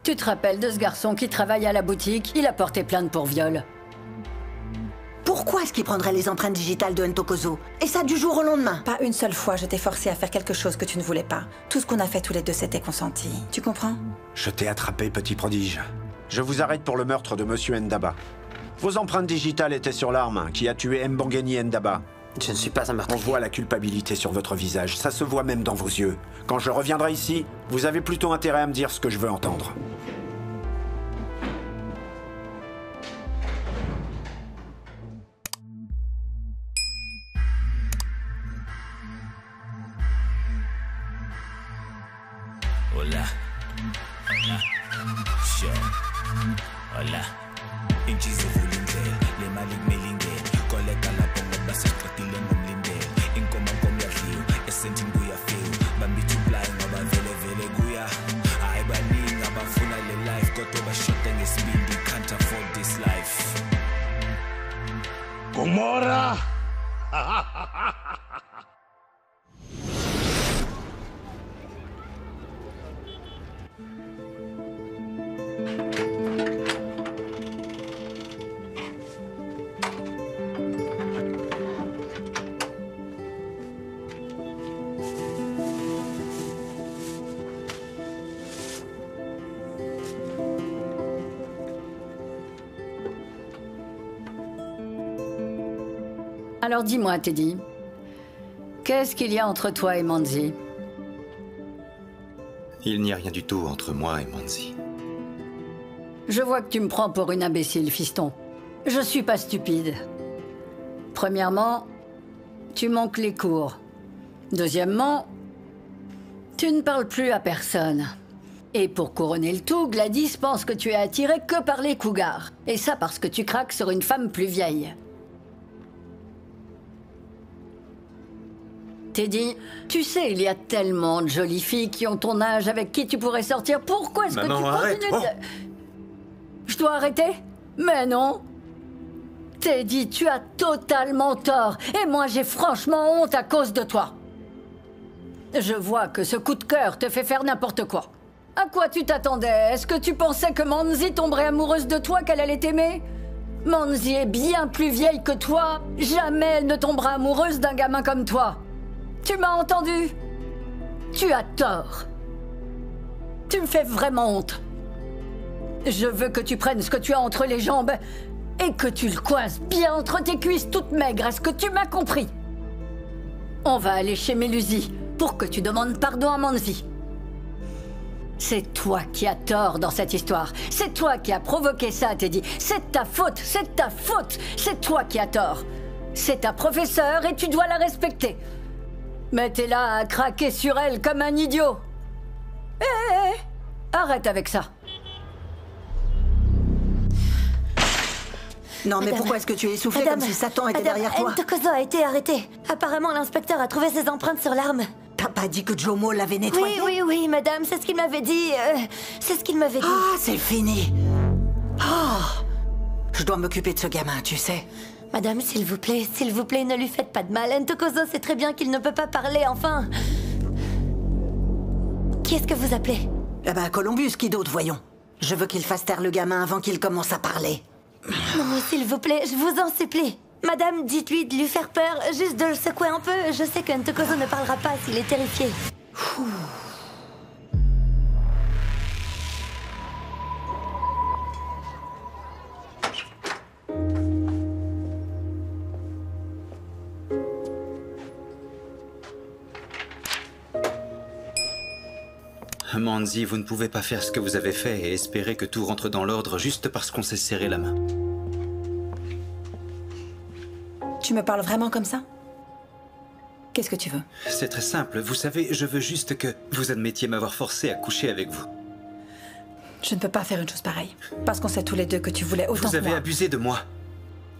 Tu te rappelles de ce garçon qui travaille à la boutique? Il a porté plainte pour viol. Pourquoi est-ce qu'il prendrait les empreintes digitales de Ntokozo? Et ça du jour au lendemain? Pas une seule fois je t'ai forcé à faire quelque chose que tu ne voulais pas. Tout ce qu'on a fait tous les deux, c'était consenti. Tu comprends? Je t'ai attrapé, petit prodige. Je vous arrête pour le meurtre de Monsieur Ndaba. Vos empreintes digitales étaient sur l'arme qui a tué Mbangeni Ndaba. Je ne suis pas un On meurtrier. voit la culpabilité sur votre visage, ça se voit même dans vos yeux. Quand je reviendrai ici, vous avez plutôt intérêt à me dire ce que je veux entendre. Hola. Hola. Sure. Hola. Inchizi vulindlela, le mali kumilingela. Koleka lapho ngoba sesiqedile ngomlindela. Inkomo yadliwa, esentini kuyafika. Bambithi uplay ngoba vele kuya. Hayi baningi abafuna le life kodwa bashoda ngesibindi. Can't afford this life. Gomorra! Alors dis-moi, Teddy, qu'est-ce qu'il y a entre toi et Manzi? Il n'y a rien du tout entre moi et Manzi. Je vois que tu me prends pour une imbécile, fiston. Je suis pas stupide. Premièrement, tu manques les cours. Deuxièmement, tu ne parles plus à personne. Et pour couronner le tout, Gladys pense que tu es attiré que par les cougars. Et ça parce que tu craques sur une femme plus vieille. Teddy, tu sais, il y a tellement de jolies filles qui ont ton âge avec qui tu pourrais sortir. Pourquoi est-ce que tu arrête. continues de... Je dois arrêter? Mais non. Teddy, tu as totalement tort. Et moi, j'ai franchement honte à cause de toi. Je vois que ce coup de cœur te fait faire n'importe quoi. À quoi tu t'attendais? Est-ce que tu pensais que Manzi tomberait amoureuse de toi, qu'elle allait t'aimer? Manzi est bien plus vieille que toi. Jamais elle ne tombera amoureuse d'un gamin comme toi. Tu m'as entendu? Tu as tort. Tu me fais vraiment honte. Je veux que tu prennes ce que tu as entre les jambes et que tu le coinces bien entre tes cuisses toutes maigres. Est-ce que tu m'as compris? On va aller chez Mélusi pour que tu demandes pardon à Manzi. C'est toi qui as tort dans cette histoire. C'est toi qui as provoqué ça, Teddy. C'est ta faute, c'est ta faute. C'est toi qui as tort. C'est ta professeure et tu dois la respecter. Mais t'es là à craquer sur elle comme un idiot. Hé, arrête avec ça. Non, mais Madame, pourquoi est-ce que tu es essoufflée Madame, comme si Satan était Madame, derrière toi? Ntokozo a été arrêté. Apparemment, l'inspecteur a trouvé ses empreintes sur l'arme. T'as pas dit que Jomo l'avait nettoyé? Oui, madame, c'est ce qu'il m'avait dit. C'est ce qu'il m'avait dit. Ah, c'est fini. Oh, je dois m'occuper de ce gamin, tu sais. Madame, s'il vous plaît, ne lui faites pas de mal. Ntokozo sait très bien qu'il ne peut pas parler, enfin. Qui est-ce que vous appelez? Eh ben, Columbus, qui d'autre, voyons? Je veux qu'il fasse taire le gamin avant qu'il commence à parler. Non, s'il vous plaît, je vous en supplie. Madame, dites-lui de lui faire peur, juste de le secouer un peu. Je sais que Ntokozo ne parlera pas s'il est terrifié. Manzi, vous ne pouvez pas faire ce que vous avez fait et espérer que tout rentre dans l'ordre juste parce qu'on s'est serré la main. Tu me parles vraiment comme ça? Qu'est-ce que tu veux? C'est très simple. Vous savez, je veux juste que vous admettiez m'avoir forcé à coucher avec vous. Je ne peux pas faire une chose pareille. Parce qu'on sait tous les deux que tu voulais autant Vous que avez moi. abusé de moi.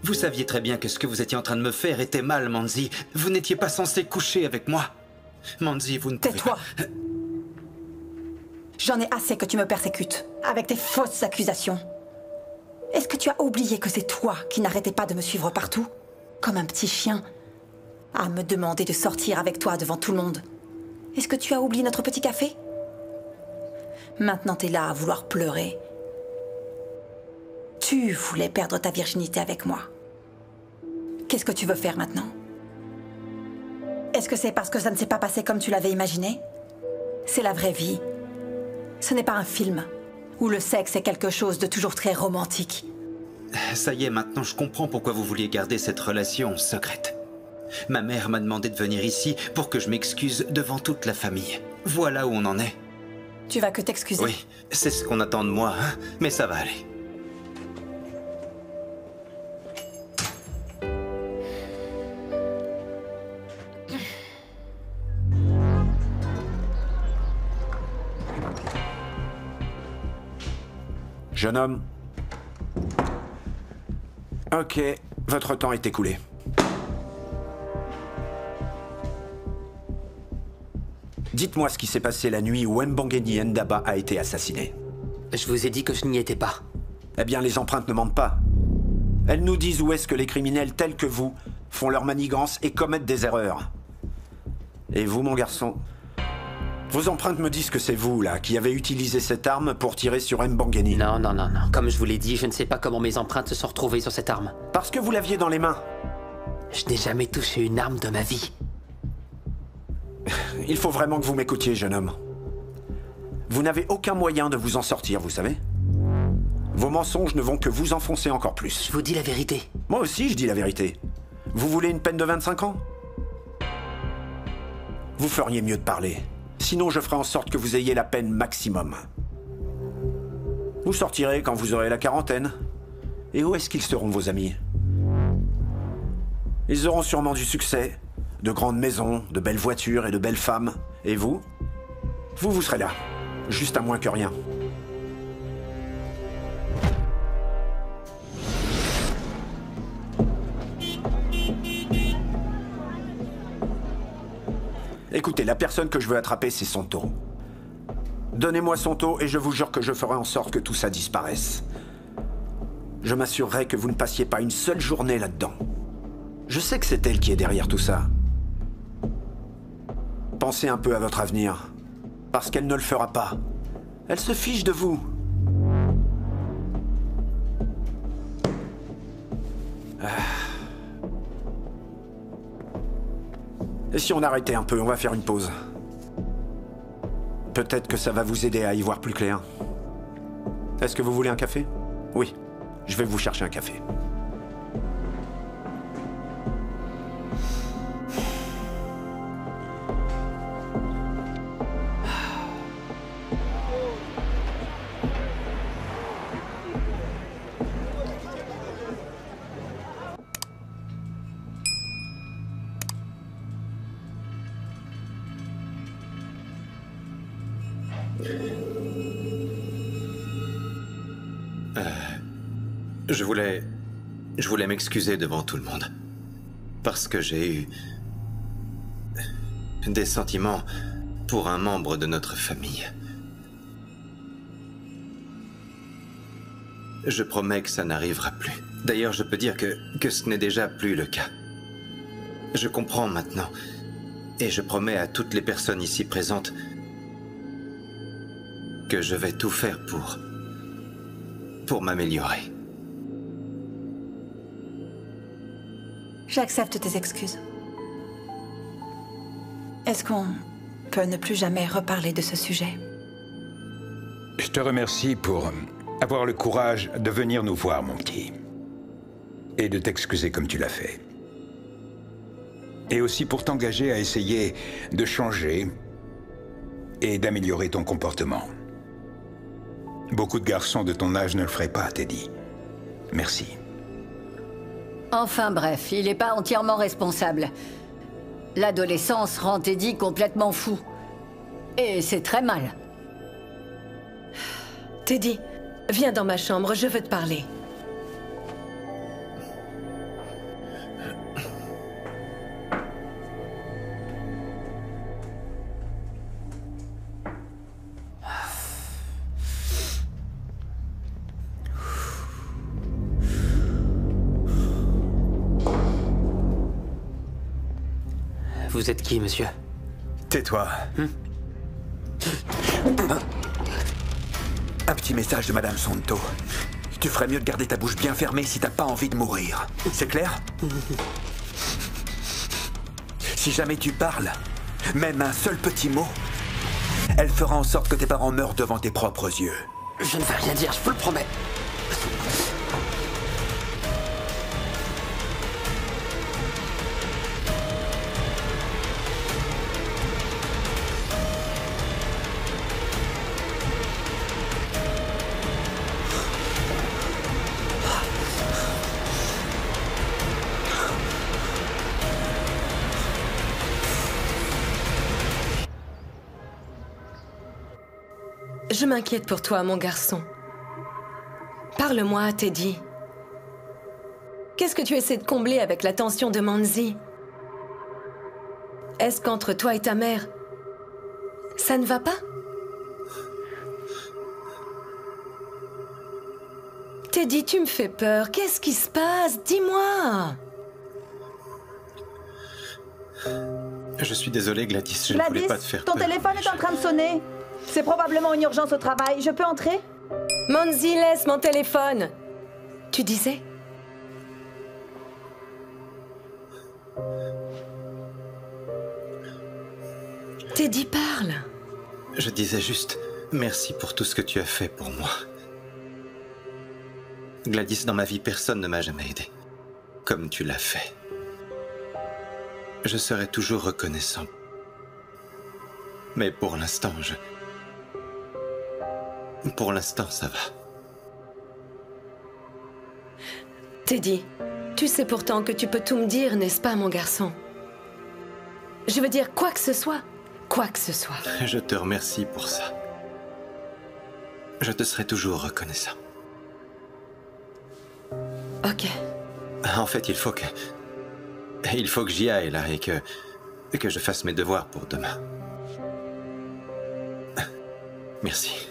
Vous saviez très bien que ce que vous étiez en train de me faire était mal, Manzi. Vous n'étiez pas censé coucher avec moi. Manzi, vous ne pouvez Tais-toi. pas... J'en ai assez que tu me persécutes, avec tes fausses accusations. Est-ce que tu as oublié que c'est toi qui n'arrêtais pas de me suivre partout? Comme un petit chien, à me demander de sortir avec toi devant tout le monde. Est-ce que tu as oublié notre petit café? Maintenant, t'es là à vouloir pleurer. Tu voulais perdre ta virginité avec moi. Qu'est-ce que tu veux faire maintenant? Est-ce que c'est parce que ça ne s'est pas passé comme tu l'avais imaginé? C'est la vraie vie. Ce n'est pas un film où le sexe est quelque chose de toujours très romantique. Ça y est, maintenant je comprends pourquoi vous vouliez garder cette relation secrète. Ma mère m'a demandé de venir ici pour que je m'excuse devant toute la famille. Voilà où on en est. Tu vas que t'excuser? Oui, c'est ce qu'on attend de moi, hein, mais ça va aller. Jeune homme. Ok, votre temps est écoulé. Dites-moi ce qui s'est passé la nuit où Mbangeni Ndaba a été assassiné. Je vous ai dit que je n'y étais pas. Eh bien, les empreintes ne mentent pas. Elles nous disent où est-ce que les criminels tels que vous font leur manigance et commettent des erreurs. Et vous, mon garçon, vos empreintes me disent que c'est vous, là, qui avez utilisé cette arme pour tirer sur Mbangeni. Non. Comme je vous l'ai dit, je ne sais pas comment mes empreintes se sont retrouvées sur cette arme. Parce que vous l'aviez dans les mains. Je n'ai jamais touché une arme de ma vie. Il faut vraiment que vous m'écoutiez, jeune homme. Vous n'avez aucun moyen de vous en sortir, vous savez. Vos mensonges ne vont que vous enfoncer encore plus. Je vous dis la vérité. Moi aussi, je dis la vérité. Vous voulez une peine de 25 ans? Vous feriez mieux de parler. Sinon, je ferai en sorte que vous ayez la peine maximum. Vous sortirez quand vous aurez la quarantaine. Et où est-ce qu'ils seront, vos amis? Ils auront sûrement du succès, de grandes maisons, de belles voitures et de belles femmes. Et vous? Vous serez là. Juste à moins que rien. Écoutez, la personne que je veux attraper, c'est Santo. Donnez-moi Santo et je vous jure que je ferai en sorte que tout ça disparaisse. Je m'assurerai que vous ne passiez pas une seule journée là-dedans. Je sais que c'est elle qui est derrière tout ça. Pensez un peu à votre avenir, parce qu'elle ne le fera pas. Elle se fiche de vous. Et si on arrêtait un peu, on va faire une pause. Peut-être que ça va vous aider à y voir plus clair. Est-ce que vous voulez un café? Oui, je vais vous chercher un café. Je voulais m'excuser devant tout le monde. Parce que j'ai eu des sentiments pour un membre de notre famille. Je promets que ça n'arrivera plus. D'ailleurs, je peux dire que ce n'est déjà plus le cas. Je comprends maintenant. Et je promets à toutes les personnes ici présentes que je vais tout faire pour m'améliorer. J'accepte tes excuses. Est-ce qu'on peut ne plus jamais reparler de ce sujet? Je te remercie pour avoir le courage de venir nous voir, mon petit. Et de t'excuser comme tu l'as fait. Et aussi pour t'engager à essayer de changer et d'améliorer ton comportement. Beaucoup de garçons de ton âge ne le feraient pas, Teddy. Merci. Enfin bref, il n'est pas entièrement responsable. L'adolescence rend Teddy complètement fou. Et c'est très mal. Teddy, viens dans ma chambre, je veux te parler. Vous êtes qui, monsieur? Tais-toi. Un petit message de Madame Santo. Tu ferais mieux de garder ta bouche bien fermée si t'as pas envie de mourir. C'est clair? Si jamais tu parles, même un seul petit mot, elle fera en sorte que tes parents meurent devant tes propres yeux. Je ne vais rien dire, je vous le promets. Je m'inquiète pour toi, mon garçon. Parle-moi, Teddy. Qu'est-ce que tu essaies de combler avec l'attention de Manzi? Est-ce qu'entre toi et ta mère, ça ne va pas? Teddy, tu me fais peur. Qu'est-ce qui se passe? Dis-moi. Je suis désolé, Gladys, je ne voulais pas te faire ton peur. téléphone est en train de sonner. C'est probablement une urgence au travail. Je peux entrer? Manzi, laisse mon téléphone. Tu disais? Teddy, parle. Je disais juste merci pour tout ce que tu as fait pour moi. Gladys, dans ma vie, personne ne m'a jamais aidé. Comme tu l'as fait. Je serai toujours reconnaissant. Mais pour l'instant, Pour l'instant, ça va. Teddy, tu sais pourtant que tu peux tout me dire, n'est-ce pas, mon garçon? Je veux dire quoi que ce soit. Quoi que ce soit. Je te remercie pour ça. Je te serai toujours reconnaissant. Ok. En fait, il faut que j'y aille, là, et que je fasse mes devoirs pour demain. Merci.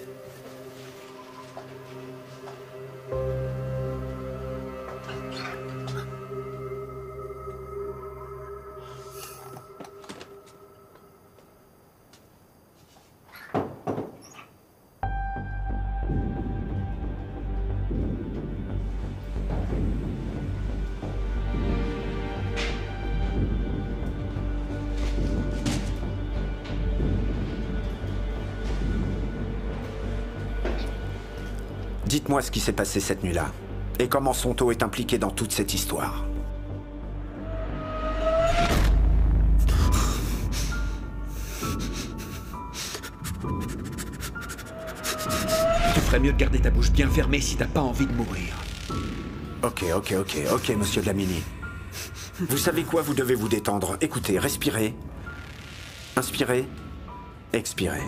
Dites-moi ce qui s'est passé cette nuit-là, et comment Santo est impliqué dans toute cette histoire. Tu ferais mieux de garder ta bouche bien fermée si t'as pas envie de mourir. Ok, monsieur Dlamini. Vous savez quoi, vous devez vous détendre. Écoutez, respirez. Inspirez. Expirez.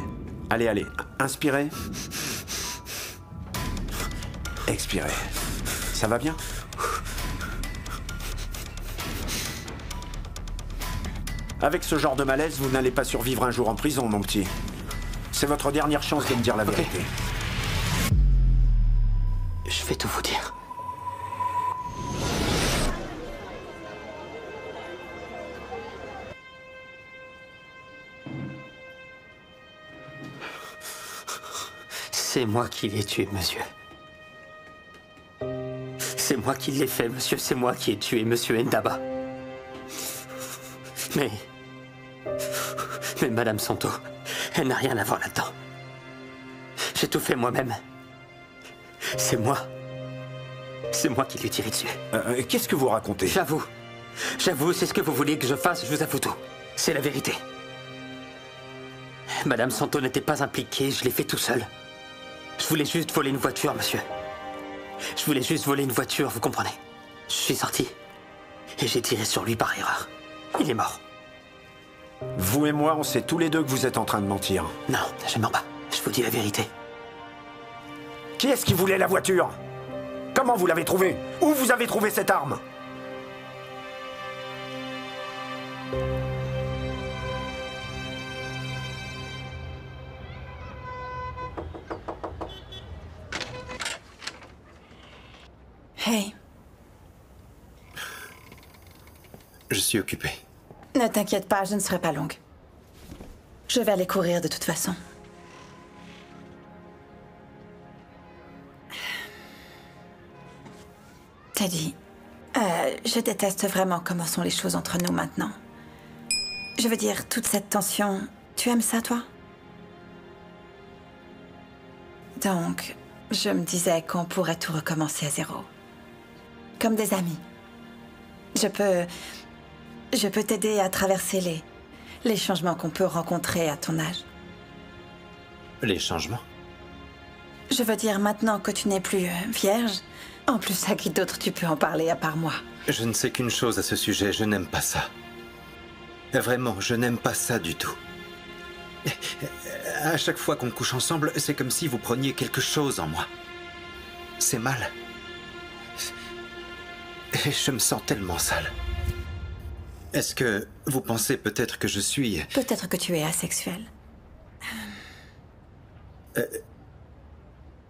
Allez. Inspirez. Expirez. Ça va bien? Avec ce genre de malaise, vous n'allez pas survivre un jour en prison, mon petit. C'est votre dernière chance de me dire la vérité. Je vais tout vous dire. C'est moi qui l'ai tué, monsieur. C'est moi qui l'ai fait, monsieur. C'est moi qui ai tué monsieur Ndaba. Mais Madame Santo, elle n'a rien à voir là-dedans. J'ai tout fait moi-même. C'est moi. C'est moi qui lui ai tiré dessus. Qu'est-ce que vous racontez? J'avoue, c'est ce que vous voulez que je fasse, je vous avoue tout. C'est la vérité. Madame Santo n'était pas impliquée, je l'ai fait tout seul. Je voulais juste voler une voiture, monsieur. Je voulais juste voler une voiture, vous comprenez? Je suis sorti et j'ai tiré sur lui par erreur. Il est mort. Vous et moi, on sait tous les deux que vous êtes en train de mentir. Non, je mens pas. Je vous dis la vérité. Qui est-ce qui voulait la voiture? Comment vous l'avez trouvée? Où vous avez trouvé cette arme? Hey. Je suis occupé. Ne t'inquiète pas, je ne serai pas longue. Je vais aller courir de toute façon. Teddy, je déteste vraiment comment sont les choses entre nous maintenant. Je veux dire, toute cette tension, tu aimes ça, toi? Donc, je me disais qu'on pourrait tout recommencer à zéro. Comme des amis. Je peux t'aider à traverser les changements qu'on peut rencontrer à ton âge. Les changements? Je veux dire, maintenant que tu n'es plus vierge, en plus, à qui d'autre tu peux en parler à part moi? Je ne sais qu'une chose à ce sujet, je n'aime pas ça. Vraiment, je n'aime pas ça du tout. À chaque fois qu'on couche ensemble, c'est comme si vous preniez quelque chose en moi. C'est mal. Et je me sens tellement sale. Est-ce que vous pensez peut-être que je suis... Peut-être que tu es asexuel.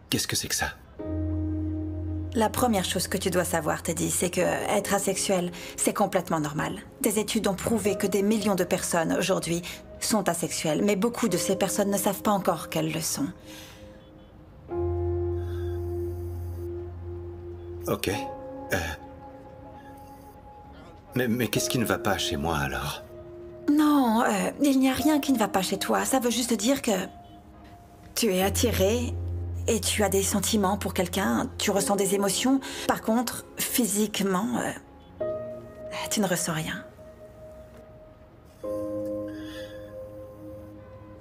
Qu'est-ce que c'est que ça? La première chose que tu dois savoir, Teddy, c'est que être asexuel, c'est complètement normal. Des études ont prouvé que des millions de personnes aujourd'hui sont asexuelles, mais beaucoup de ces personnes ne savent pas encore qu'elles le sont. Ok. Mais qu'est-ce qui ne va pas chez moi alors? Non, il n'y a rien qui ne va pas chez toi. Ça veut juste dire que tu es attiré et tu as des sentiments pour quelqu'un, tu ressens des émotions. Par contre, physiquement, tu ne ressens rien.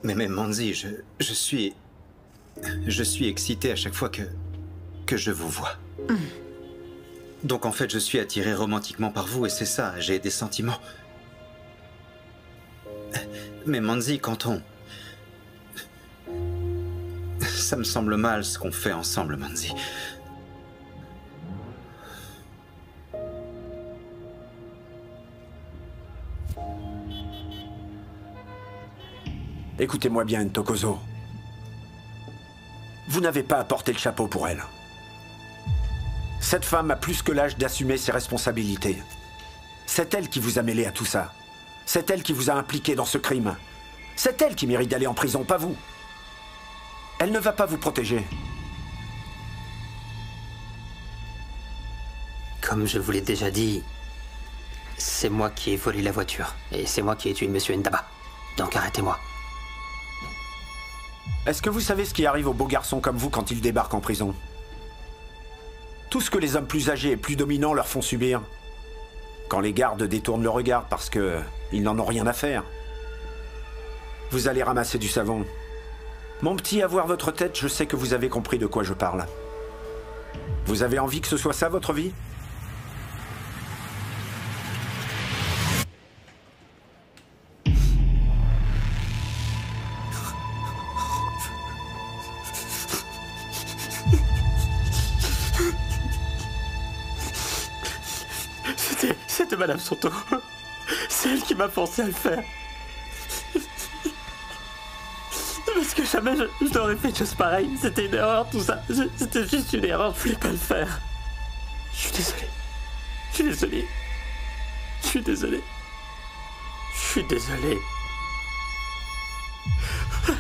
Mais Manzi, je suis excité à chaque fois que je vous vois. Donc en fait, je suis attiré romantiquement par vous et c'est ça, j'ai des sentiments. Mais Manzi, quand on... Ça me semble mal ce qu'on fait ensemble, Manzi. Écoutez-moi bien, Ntokozo. Vous n'avez pas à porter le chapeau pour elle. Cette femme a plus que l'âge d'assumer ses responsabilités. C'est elle qui vous a mêlé à tout ça. C'est elle qui vous a impliqué dans ce crime. C'est elle qui mérite d'aller en prison, pas vous. Elle ne va pas vous protéger. Comme je vous l'ai déjà dit, c'est moi qui ai volé la voiture. Et c'est moi qui ai tué Monsieur Ndaba. Donc arrêtez-moi. Est-ce que vous savez ce qui arrive aux beaux garçons comme vous quand ils débarquent en prison? Tout ce que les hommes plus âgés et plus dominants leur font subir. Quand les gardes détournent le regard parce qu'ils n'en ont rien à faire. Vous allez ramasser du savon. Mon petit, à voir votre tête, je sais que vous avez compris de quoi je parle. Vous avez envie que ce soit ça, votre vie? C'était Madame Soto. C'est elle qui m'a forcé à le faire. Parce que jamais je n'aurais fait de choses pareilles. C'était une erreur, tout ça. C'était juste une erreur, je voulais pas le faire. Je suis désolé. Je suis désolé. Je suis désolé. Je suis désolé.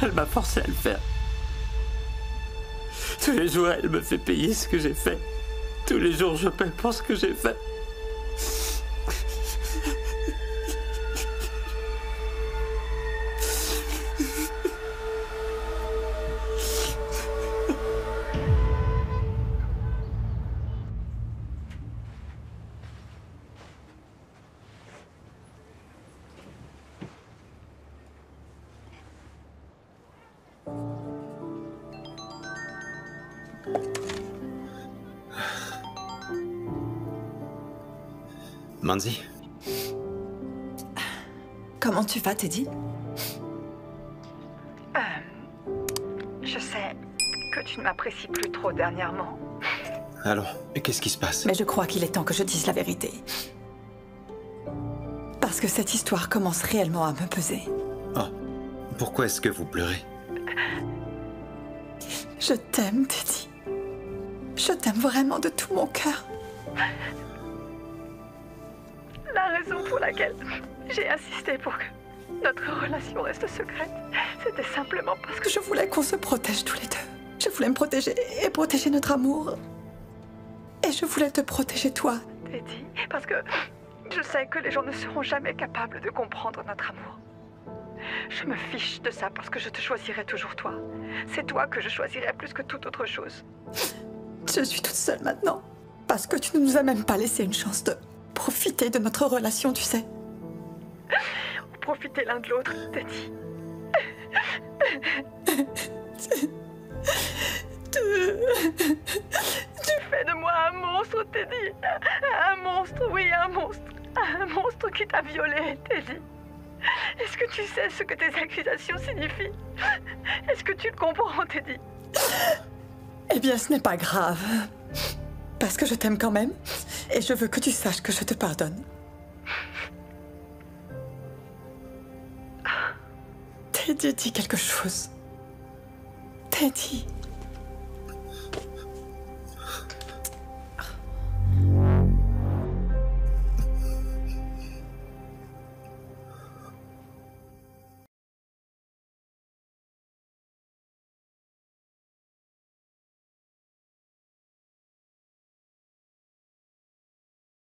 Elle m'a forcé à le faire. Tous les jours, elle me fait payer ce que j'ai fait. Tous les jours, je paie pour ce que j'ai fait. Manzi? Comment tu vas, Teddy? Je sais que tu ne m'apprécies plus trop dernièrement. Allons, qu'est-ce qui se passe? Mais je crois qu'il est temps que je dise la vérité. Parce que cette histoire commence réellement à me peser. Oh, pourquoi est-ce que vous pleurez? Je t'aime, Teddy. Je t'aime vraiment de tout mon cœur. La raison pour laquelle j'ai insisté pour que notre relation reste secrète, c'était simplement parce que je voulais qu'on se protège tous les deux. Je voulais me protéger et protéger notre amour. Et je voulais te protéger toi. Teddy, parce que je sais que les gens ne seront jamais capables de comprendre notre amour. Je me fiche de ça parce que je te choisirai toujours toi. C'est toi que je choisirai plus que toute autre chose. Je suis toute seule maintenant. Parce que tu ne nous as même pas laissé une chance de profiter de notre relation, tu sais. Profiter l'un de l'autre, Teddy. Tu fais de moi un monstre, Teddy. Un monstre, oui, un monstre. Un monstre qui t'a violée, Teddy. Est-ce que tu sais ce que tes accusations signifient? Est-ce que tu le comprends, Teddy? Eh bien, ce n'est pas grave. Parce que je t'aime quand même. Et je veux que tu saches que je te pardonne. Teddy, dis quelque chose. Teddy.